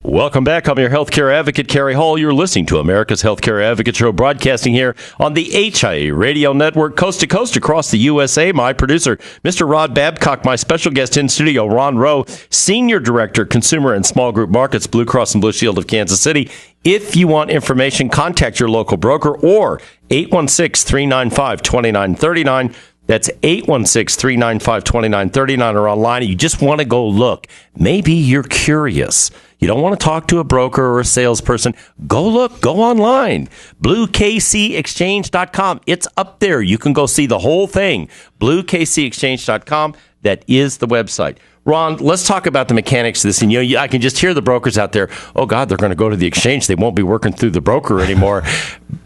Welcome back. I'm your healthcare advocate, Kerry Hall. You're listening to America's Healthcare Advocate Show, broadcasting here on the HIA Radio Network, coast to coast across the USA. My producer, Mr. Rod Babcock, my special guest in studio, Ron Rowe, Senior Director, Consumer and Small Group Markets, Blue Cross and Blue Shield of Kansas City. If you want information, contact your local broker or 816-395-2939. That's 816-395-2939 or online. You just want to go look. Maybe you're curious. You don't want to talk to a broker or a salesperson. Go look. Go online. BlueKCExchange.com. It's up there. You can go see the whole thing. BlueKCExchange.com. That is the website. Ron, let's talk about the mechanics of this. And I can just hear the brokers out there. Oh, God, they're going to go to the exchange. They won't be working through the broker anymore.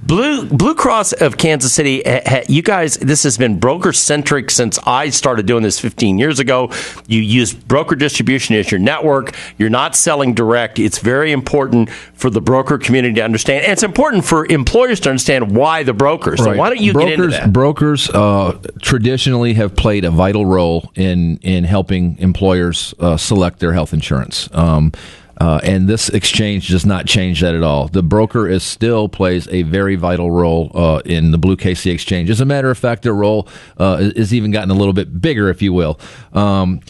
Blue Cross of Kansas City, you guys, this has been broker-centric since I started doing this 15 years ago. You use broker distribution as your network. You're not selling direct. It's very important for the broker community to understand. And it's important for employers to understand why the brokers. So why don't you get into that? Brokers traditionally have played a vital role in helping employers select their health insurance. And this exchange does not change that at all. The broker still plays a very vital role in the BlueKC Exchange. As a matter of fact, their role is even gotten a little bit bigger, if you will. An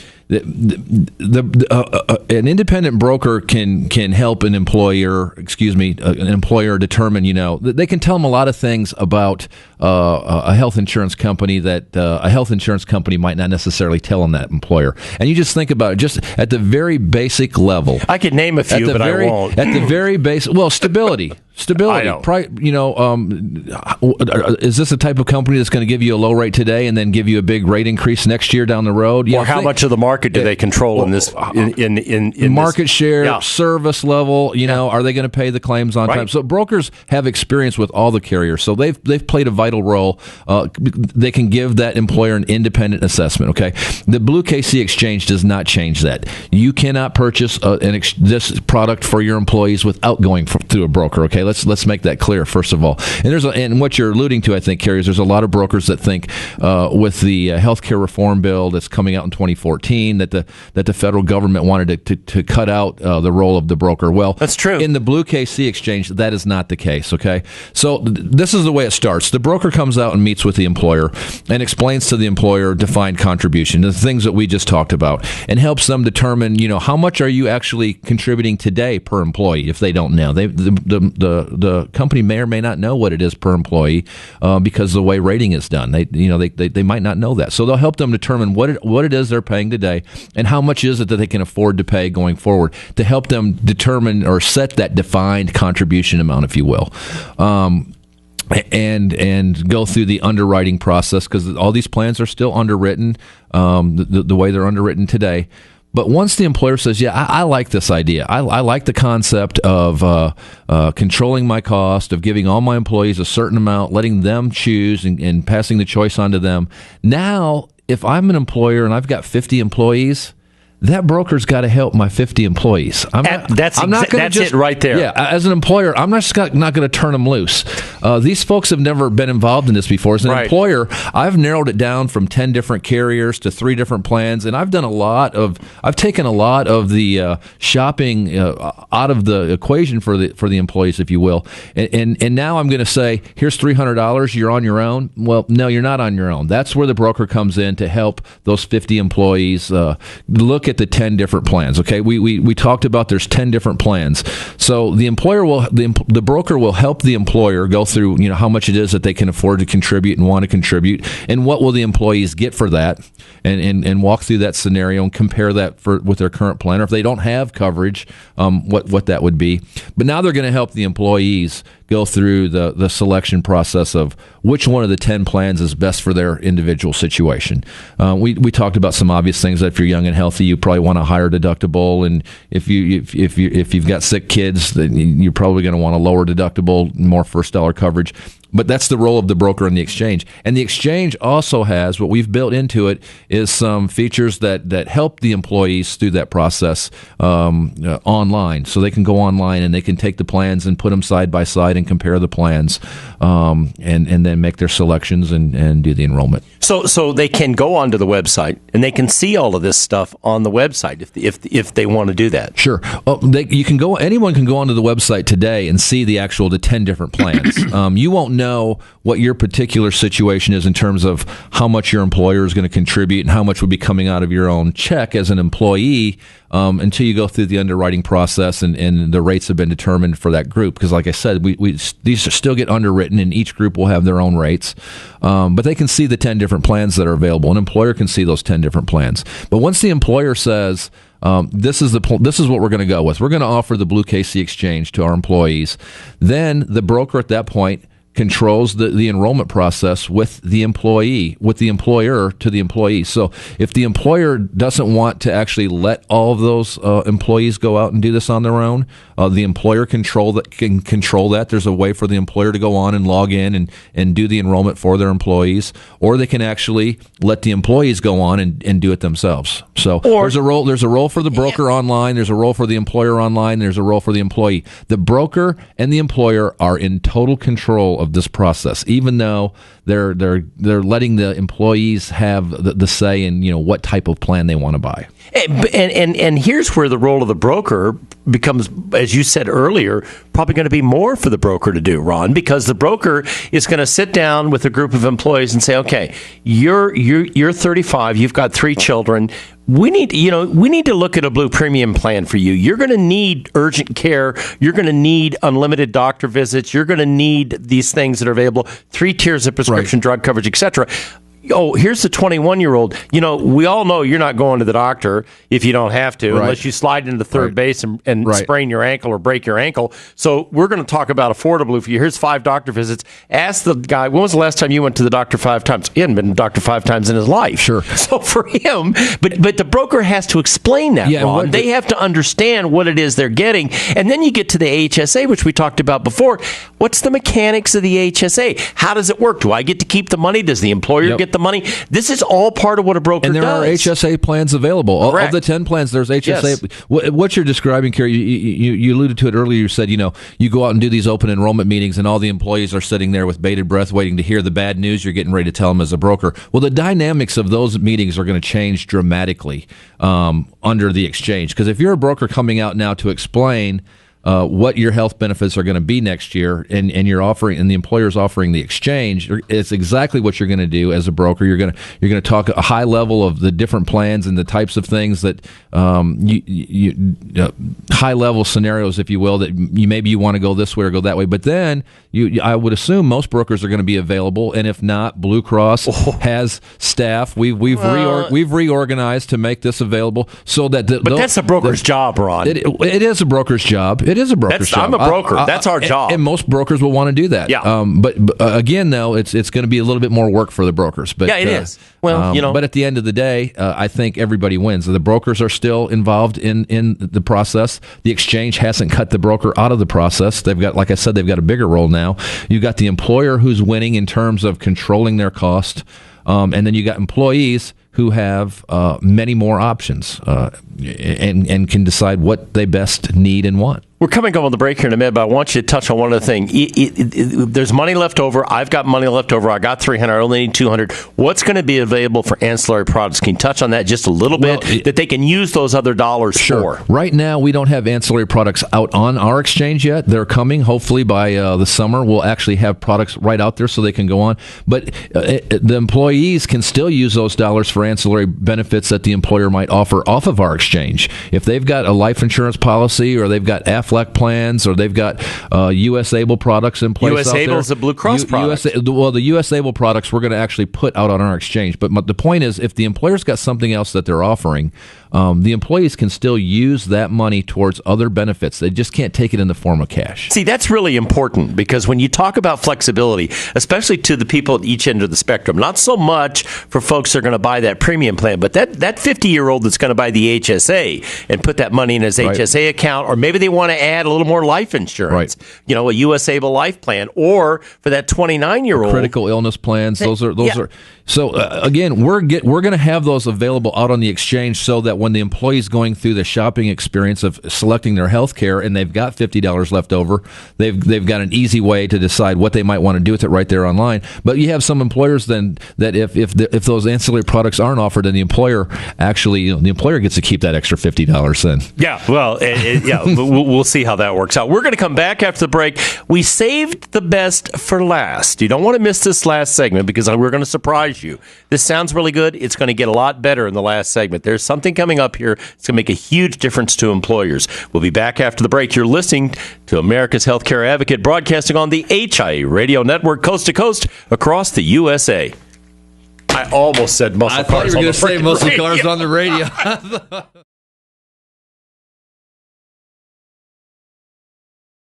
independent broker can help an employer determine, they can tell them a lot of things about a health insurance company that a health insurance company might not necessarily tell them, that employer. And you just think about it, just at the very basic level. I could name a few, but I won't. At the very basic, stability. Stability. Is this a type of company that's going to give you a low rate today and then give you a big rate increase next year down the road? Or how much of the market do they control in this? In market share, service level. Are they going to pay the claims on time? So brokers have experience with all the carriers, so they've played a vital role. They can give that employer an independent assessment. Okay, the BlueKC Exchange does not change that. You cannot purchase this product for your employees without going through a broker. Okay. Let's make that clear, first of all. And what you're alluding to, I think, Kerry, is there's a lot of brokers that think with the healthcare reform bill that's coming out in 2014 that the federal government wanted to cut out the role of the broker. Well, that's true. In the BlueKC Exchange, that is not the case. Okay, so this is the way it starts. The broker comes out and meets with the employer and explains to the employer defined contribution, the things that we just talked about, and helps them determine, how much are you actually contributing today per employee if they don't know. The company may or may not know what it is per employee because of the way rating is done. They might not know that. So they'll help them determine what it is they're paying today and how much is it that they can afford to pay going forward to help them determine or set that defined contribution amount, if you will. And go through the underwriting process, because all these plans are still underwritten the way they're underwritten today. But once the employer says, I like this idea, I like the concept of controlling my cost, of giving all my employees a certain amount, letting them choose and passing the choice on to them. Now, if I'm an employer and I've got 50 employees, that broker's got to help my 50 employees. That's it right there. Yeah, as an employer, I'm not going to turn them loose. These folks have never been involved in this before. As an employer, I've narrowed it down from 10 different carriers to 3 different plans, and I've taken a lot of the shopping out of the equation for the employees, if you will. And now I'm going to say, here's $300. You're on your own. Well, no, you're not on your own. That's where the broker comes in to help those 50 employees look at the 10 different plans. Okay, we talked about there's 10 different plans. So the broker will help the employer go through how much it is that they can afford to contribute and want to contribute, and what will the employees get for that, and walk through that scenario and compare that with their current plan, or if they don't have coverage, what that would be. But now they're going to help the employees go through the selection process of which one of the 10 plans is best for their individual situation. We talked about some obvious things, that if you're young and healthy, you probably want a higher deductible, and if you've got sick kids, then you're probably going to want a lower deductible, more first dollar coverage. But that's the role of the broker and the exchange. And the exchange also has, what we've built into it is some features that help the employees through that process online. So they can go online and they can take the plans and put them side by side and compare the plans and then make their selections and do the enrollment. So they can go onto the website and they can see all of this stuff on the website if they want to do that. Sure. Anyone can go onto the website today and see the 10 different plans. You won't know what your particular situation is in terms of how much your employer is going to contribute and how much would be coming out of your own check as an employee until you go through the underwriting process and the rates have been determined for that group. Because like I said, these still get underwritten and each group will have their own rates. But they can see the 10 different plans that are available. An employer can see those 10 different plans. But once the employer says, this is what we're going to go with. We're going to offer the BlueKC Exchange to our employees. Then the broker at that point controls the enrollment process with the employer to the employee. So if the employer doesn't want to actually let all of those employees go out and do this on their own, the employer can control that. There's a way for the employer to go on and log in and do the enrollment for their employees, or they can actually let the employees go on and do it themselves. So there's a role for the broker online, there's a role for the employer online, there's a role for the employee. The broker and the employer are in total control of this process, even though they're letting the employees have the say in what type of plan they want to buy. And here's where the role of the broker becomes, as you said earlier, probably going to be more for the broker to do, Ron, because the broker is going to sit down with a group of employees and say, okay, you're 35, you've got 3 children. We need to look at a Blue Premium plan for you. You're going to need urgent care. You're going to need unlimited doctor visits. You're going to need these things that are available, 3 tiers of prescription drug coverage, et cetera. Oh, here's the 21-year-old. We all know you're not going to the doctor if you don't have to, unless you slide into third base and sprain your ankle or break your ankle. So we're going to talk about affordably for you. Here's 5 doctor visits. Ask the guy, when was the last time you went to the doctor 5 times? He hadn't been to the doctor 5 times in his life. Sure. So for him, but the broker has to explain that, Ron. They have to understand what it is they're getting. And then you get to the HSA, which we talked about before. What's the mechanics of the HSA? How does it work? Do I get to keep the money? Does the employer get the money? This is all part of what a broker does. And there are HSA plans available. Of the 10 plans, there's HSA. Yes. What you're describing, Kerry, you alluded to it earlier. You said, you go out and do these open enrollment meetings and all the employees are sitting there with bated breath waiting to hear the bad news you're getting ready to tell them as a broker. Well, the dynamics of those meetings are going to change dramatically under the exchange. Because if you're a broker coming out now to explain what your health benefits are going to be next year, and you're offering, and the employer's offering the exchange, it's exactly what you're going to do as a broker. You're going to talk a high level of the different plans and the types of things that high level scenarios, if you will, that maybe you want to go this way or go that way. But then I would assume most brokers are going to be available, and if not, Blue Cross has staff. We've reorganized to make this available so that. But that's a broker's job, Ron. It is a broker's job. It is a broker's job. I'm a broker. That's our job. And most brokers will want to do that. Yeah. But again, though, it's going to be a little bit more work for the brokers. But, it is. Well, But at the end of the day, I think everybody wins. The brokers are still involved in the process. The exchange hasn't cut the broker out of the process. They've got, like I said, they've got a bigger role now. You've got the employer who's winning in terms of controlling their cost. And then you got employees who have many more options and can decide what they best need and want. We're coming up on the break here in a minute, but I want you to touch on one other thing. There's money left over. I've got money left over. I got $300. I only need $200. What's going to be available for ancillary products? Can you touch on that just a little bit, that they can use those other dollars for? Right now, we don't have ancillary products out on our exchange yet. They're coming. Hopefully, by the summer, we'll actually have products right out there so they can go on. But the employees can still use those dollars for ancillary benefits that the employer might offer off of our exchange. If they've got a life insurance policy, or they've got Aflac plans, or they've got U.S. Able products in place. U.S. Able is a Blue Cross product. The U.S. Able products we're going to actually put out on our exchange. But the point is, if the employer's got something else that they're offering, the employees can still use that money towards other benefits. They just can't take it in the form of cash. See, that's really important because when you talk about flexibility, especially to the people at each end of the spectrum, not so much for folks that are going to buy that premium plan, but that 50-year-old that's going to buy the HSA and put that money in his HSA account, or maybe they want to add a little more life insurance, a USAble life plan, or for that 29-year-old. Critical illness plans, those are. So again, we're going to have those available out on the exchange so that when the employee's going through the shopping experience of selecting their health care and they've got $50 left over, they've got an easy way to decide what they might want to do with it right there online. But you have some employers then that if those ancillary products aren't offered, then the employer gets to keep that extra $50 then. Yeah, well, we'll see how that works out. We're going to come back after the break. We saved the best for last. You don't want to miss this last segment because we're going to surprise you. This sounds really good. It's going to get a lot better in the last segment. There's something coming up here. It's going to make a huge difference to employers. We'll be back after the break. You're listening to America's Healthcare Advocate, broadcasting on the HIA Radio Network, coast to coast across the USA. I almost said muscle cars on the radio. I thought you were going to say muscle cars on the radio.